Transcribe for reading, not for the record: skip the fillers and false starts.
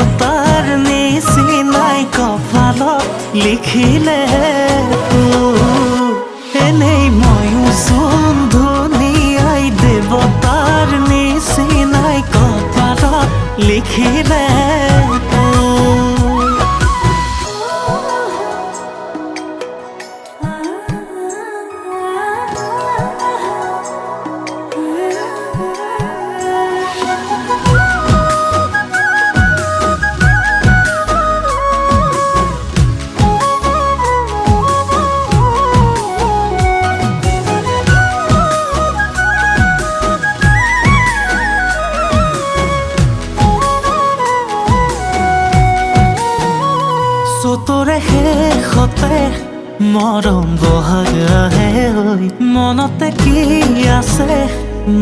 দেৱতাৰ নিচিনাই কপালত লিখিলে এনেই ময়ো চোন ধুনীয়াই দেৱতাৰ নিচিনাই কপালত লিখিলে চতৰে শেষতে মৰম বহাগ আহে ঐ মনতে কি আছে